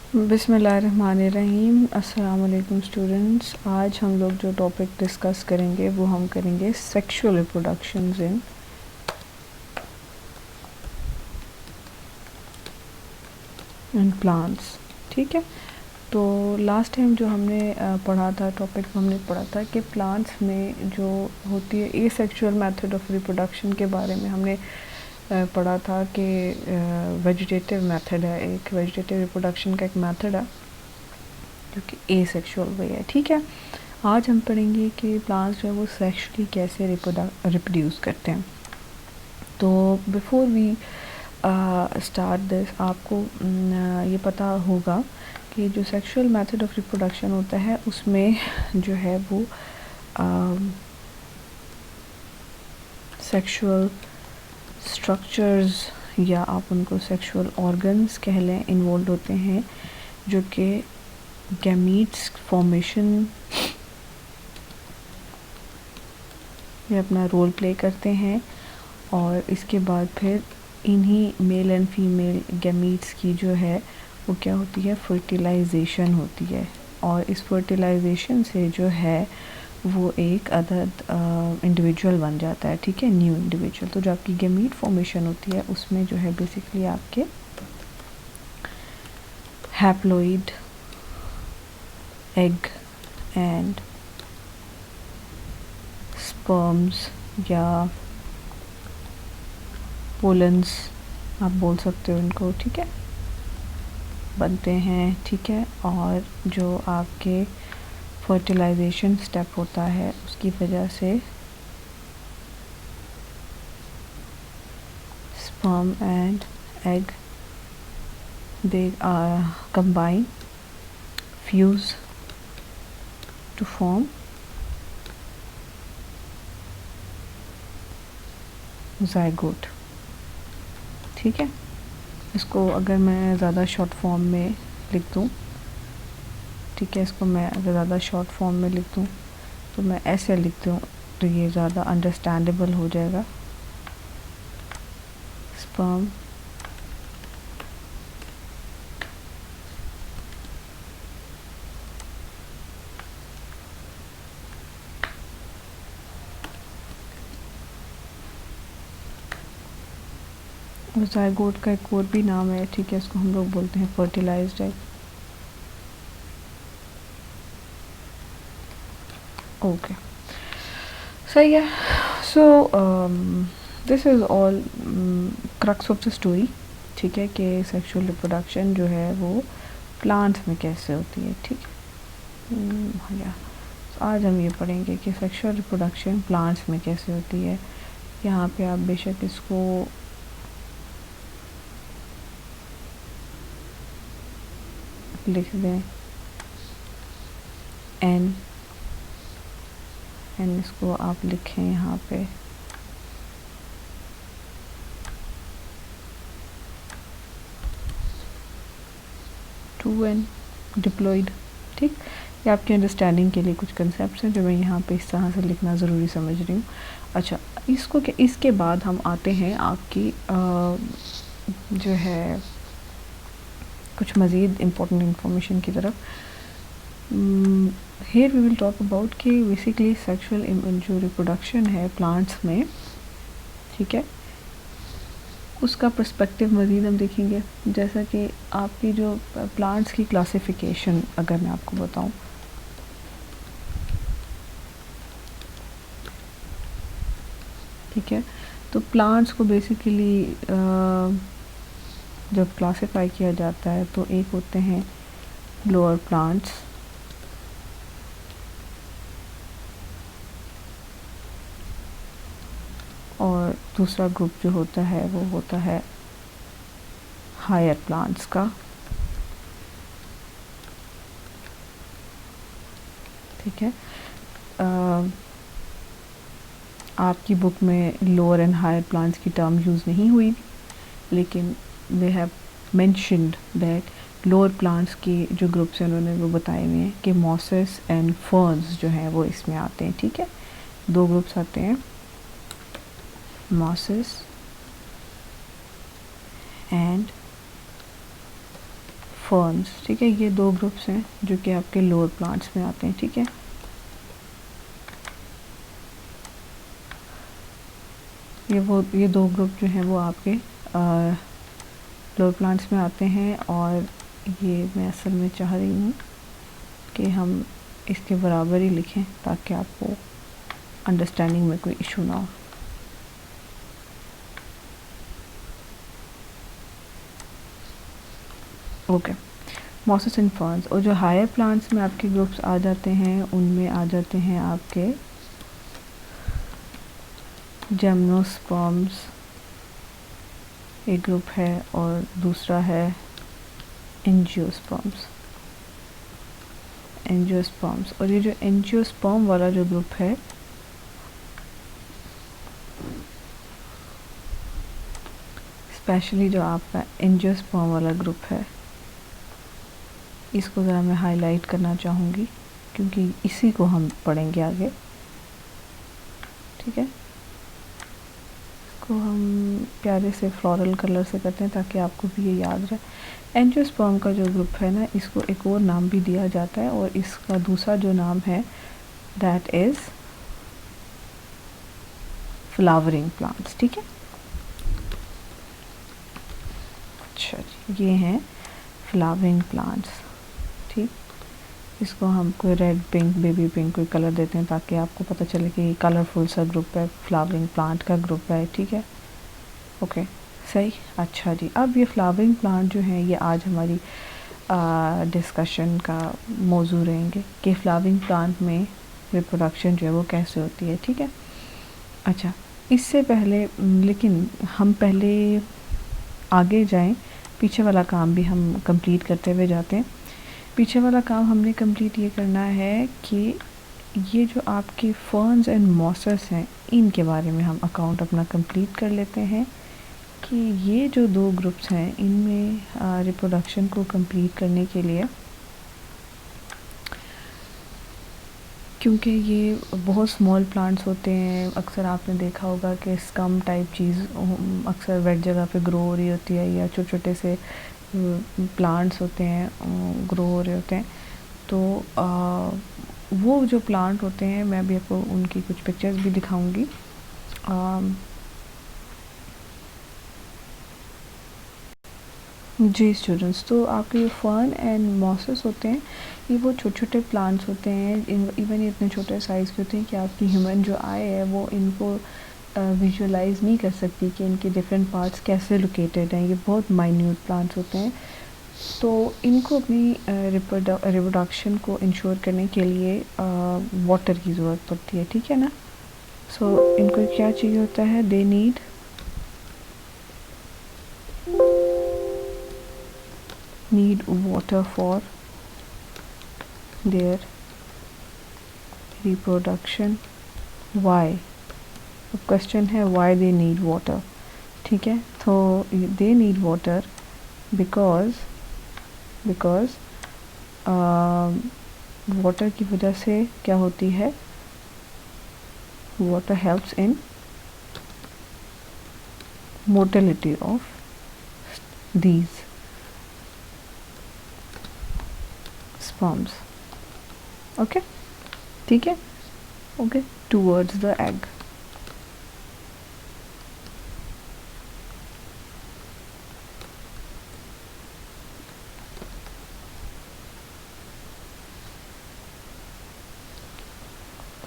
बिस्मिल्लाहिर्रहमानिर्रहीम। अस्सलाम वालेकुम स्टूडेंट्स। आज हम लोग जो टॉपिक डिस्कस करेंगे वो हम करेंगे सेक्सुअल रिप्रोडक्शंस इन प्लांट्स। ठीक है, तो लास्ट टाइम जो हमने पढ़ा था टॉपिक, हमने पढ़ा था कि प्लांट्स में जो होती है एसेक्सुअल मेथड ऑफ रिप्रोडक्शन के बारे में हमने पढ़ा था कि वेजिटेटिव मेथड है, एक वेजिटेटिव रिप्रोडक्शन का एक मेथड है जो कि एसेक्सुअल वे है। ठीक है, आज हम पढ़ेंगे कि प्लांट्स जो है वो सेक्सुअली कैसे रिप्रोड्यूस करते हैं। तो बिफोर वी स्टार्ट दिस, आपको ये पता होगा कि जो सेक्सुअल मेथड ऑफ रिप्रोडक्शन होता है उसमें जो है वो सेक्सुअल स्ट्रक्चर्स या आप उनको सेक्सुअल ऑर्गन्स कह लें इन्वॉल्व होते हैं, जो कि गैमीट्स फॉर्मेशन में अपना रोल प्ले करते हैं। और इसके बाद फिर इन्हीं मेल एंड फीमेल गैमीट्स की जो है वो क्या होती है, फर्टिलाइजेशन होती है। और इस फर्टिलाइजेशन से जो है वो एक अदद इंडिविजुअल बन जाता है। ठीक है, न्यू इंडिविजुअल। तो जो आपकी गैमीट फॉर्मेशन होती है उसमें जो है बेसिकली आपके हैप्लॉइड एग एंड स्पर्म्स या पोलन्स आप बोल सकते हो इनको, ठीक है, बनते हैं। ठीक है, और जो आपके फर्टिलाइजेशन स्टेप होता है उसकी वजह से sperm and egg they combine, fuse to form zygote। ठीक है, इसको अगर मैं ज़्यादा शॉर्ट फॉर्म में लिख दूँ, ठीक है, इसको मैं अगर ज़्यादा शॉर्ट फॉर्म में लिख दूँ तो मैं ऐसे लिख दूँ तो ये ज़्यादा अंडरस्टैंडेबल हो जाएगा। स्पर्म और ज़ायगोट का एक और भी नाम है, ठीक है, इसको हम लोग बोलते हैं फर्टिलाइज्ड एग। ओके, सही है। So this is all crux of the story. ठीक है, कि सेक्सुअल रिप्रोडक्शन जो है वो प्लांट्स में कैसे होती है। ठीक है, या आज हम ये पढ़ेंगे कि सेक्सुअल रिप्रोडक्शन प्लांट्स में कैसे होती है। यहाँ पे आप बेशक इसको लिख दें एन, इसको आप लिखें यहाँ पे टू एन डिप्लॉयड। ठीक, ये आपके अंडरस्टैंडिंग के लिए कुछ कंसेप्ट हैं जो मैं यहाँ पे इस तरह से लिखना ज़रूरी समझ रही हूँ। अच्छा, इसके बाद हम आते हैं आपकी जो है कुछ मज़ीद इम्पोर्टेंट इंफॉर्मेशन की तरफ। Here we will talk about कि बेसिकली सेक्सुअल जो रिप्रोडक्शन है प्लांट्स में, ठीक है, उसका पर्सपेक्टिव मज़ीद हम देखेंगे। जैसा कि आपकी जो प्लांट्स की क्लासिफिकेशन अगर मैं आपको बताऊं, ठीक है, तो प्लांट्स को बेसिकली जब क्लासिफाई किया जाता है तो एक होते हैं लोअर प्लांट्स, और दूसरा ग्रुप जो होता है वो होता है हायर प्लांट्स का। ठीक है, आपकी बुक में लोअर एंड हायर प्लांट्स की टर्म यूज़ नहीं हुई, लेकिन they have mentioned that lower plants की जो ग्रुप्स हैं उन्होंने वो बताए हुए हैं कि मॉसेस एंड फर्न्स जो हैं वो इसमें आते हैं। ठीक है, दो ग्रुप्स आते हैं, मॉसेस एंड फर्न्स, ठीक है। ये दो ग्रुप्स हैं जो कि आपके लोअर प्लांट्स में आते हैं, ठीक है। ये दो ग्रुप जो हैं वो आपके लोअर प्लांट्स में आते हैं, और ये मैं असल में चाह रही हूँ कि हम इसके बराबर ही लिखें ताकि आपको अंडरस्टैंडिंग में कोई इशू ना हो। Okay, mosses and ferns. और जो हायर प्लांट्स में आपके ग्रुप्स आ जाते हैं उनमें आ जाते हैं आपके जिम्नोस्पर्म्स, एक ग्रुप है, और दूसरा है एंजियोस्पर्म्स। और ये जो एंजियोस्पर्म वाला जो ग्रुप है, स्पेशली जो आपका एंजियोस्पर्म वाला ग्रुप है, इसको ज़रा मैं हाईलाइट करना चाहूँगी क्योंकि इसी को हम पढ़ेंगे आगे, ठीक है। इसको हम प्यारे से फ्लोरल कलर से करते हैं ताकि आपको भी ये याद रहे। एंजियोस्पर्म का जो ग्रुप है ना, इसको एक और नाम भी दिया जाता है, और इसका दूसरा जो नाम है दैट इज़ फ्लावरिंग प्लांट्स, ठीक है। अच्छा, ये हैं फ्लावरिंग प्लांट्स, ठीक। इसको हम कोई रेड, पिंक, बेबी पिंक कोई कलर देते हैं ताकि आपको पता चले कि कलरफुल सा ग्रुप है, फ्लावरिंग प्लांट का ग्रुप है, ठीक है। ओके, सही। अच्छा जी, अब ये फ्लावरिंग प्लांट जो है ये आज हमारी डिस्कशन का मौजू रहेंगे कि फ्लावरिंग प्लांट में रिप्रोडक्शन जो है वो कैसे होती है, ठीक है। अच्छा, इससे पहले लेकिन हम पहले आगे जाएं, पीछे वाला काम भी हम कंप्लीट करते हुए जाते हैं। पीछे वाला काम हमने कंप्लीट ये करना है कि ये जो आपके फर्न्स एंड मॉसेस हैं इनके बारे में हम अकाउंट अपना कंप्लीट कर लेते हैं कि ये जो दो ग्रुप्स हैं इनमें रिप्रोडक्शन को कंप्लीट करने के लिए, क्योंकि ये बहुत स्मॉल प्लांट्स होते हैं, अक्सर आपने देखा होगा कि स्कम टाइप चीज़ अक्सर वेट जगह पे ग्रो हो रही होती है, या छोटे छोटे से प्लांट्स होते हैं ग्रो हो रहे होते हैं। तो वो जो प्लांट होते हैं, मैं भी आपको उनकी कुछ पिक्चर्स भी दिखाऊंगी। जी स्टूडेंट्स, तो आपके ये फर्न एंड मॉसेस होते हैं, ये वो छोटे छोटे प्लांट्स होते हैं, इवन ये इतने छोटे साइज़ के होते हैं कि आपकी ह्यूमन जो आई है वो इनको विजुअलाइज़ नहीं कर सकती कि इनके डिफरेंट पार्ट्स कैसे लोकेटेड हैं। ये बहुत माइन्यूट प्लांट्स होते हैं, तो इनको अपनी रिप्रोडक्शन को इंश्योर करने के लिए वाटर की ज़रूरत पड़ती है, ठीक है ना। सो इनको क्या चाहिए होता है, दे need water for their reproduction. Why? अब क्वेश्चन है why they need water, ठीक है। तो they need water because water की वजह से क्या होती है, water helps in motility of these sperms, okay, ठीक है, ओके, towards the egg।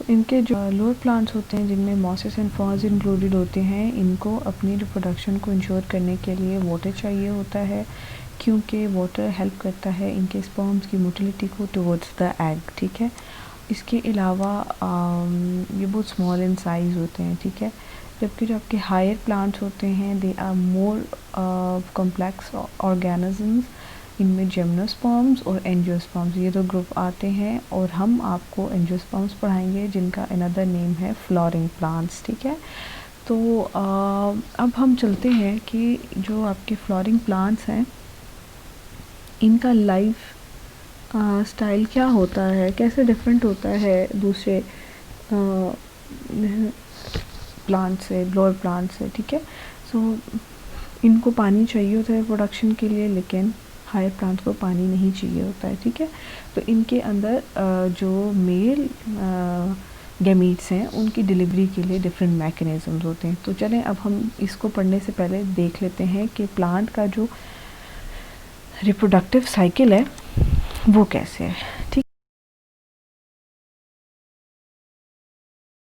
इनके जो लोअर प्लांट्स होते हैं जिनमें मॉसेस एंड फर्न्स इंक्लूडेड होते हैं, इनको अपनी रिप्रोडक्शन को इंश्योर करने के लिए वाटर चाहिए होता है, क्योंकि वाटर हेल्प करता है इनके स्पर्म्स की मोटिलिटी को टुवर्ड्स द एग, ठीक है। इसके अलावा ये बहुत स्मॉल इन साइज़ होते हैं, ठीक है। जबकि जो आपके हायर प्लांट्स होते हैं they are more complex organisms, इनमें जिम्नोस्पर्म्स और एंजियोस्पर्म्स ये दो ग्रुप आते हैं, और हम आपको एंजियोस्पर्म्स पढ़ाएंगे जिनका अनदर नेम है फ्लावरिंग प्लांट्स, ठीक है। तो अब हम चलते हैं कि जो आपके फ्लावरिंग प्लांट्स हैं इनका लाइफ स्टाइल क्या होता है, कैसे डिफरेंट होता है दूसरे प्लांट से, लोअर प्लांट से, ठीक है। सो इनको पानी चाहिए होता है प्रोडक्शन के लिए, लेकिन हायर प्लांट्स को पानी नहीं चाहिए होता है, ठीक है। तो इनके अंदर जो मेल गैमीट्स हैं उनकी डिलीवरी के लिए डिफरेंट मैकेनिज़म्स होते हैं। तो चलें अब हम इसको पढ़ने से पहले देख लेते हैं कि प्लांट का जो रिप्रोडक्टिव साइकिल है वो कैसे है, ठीक।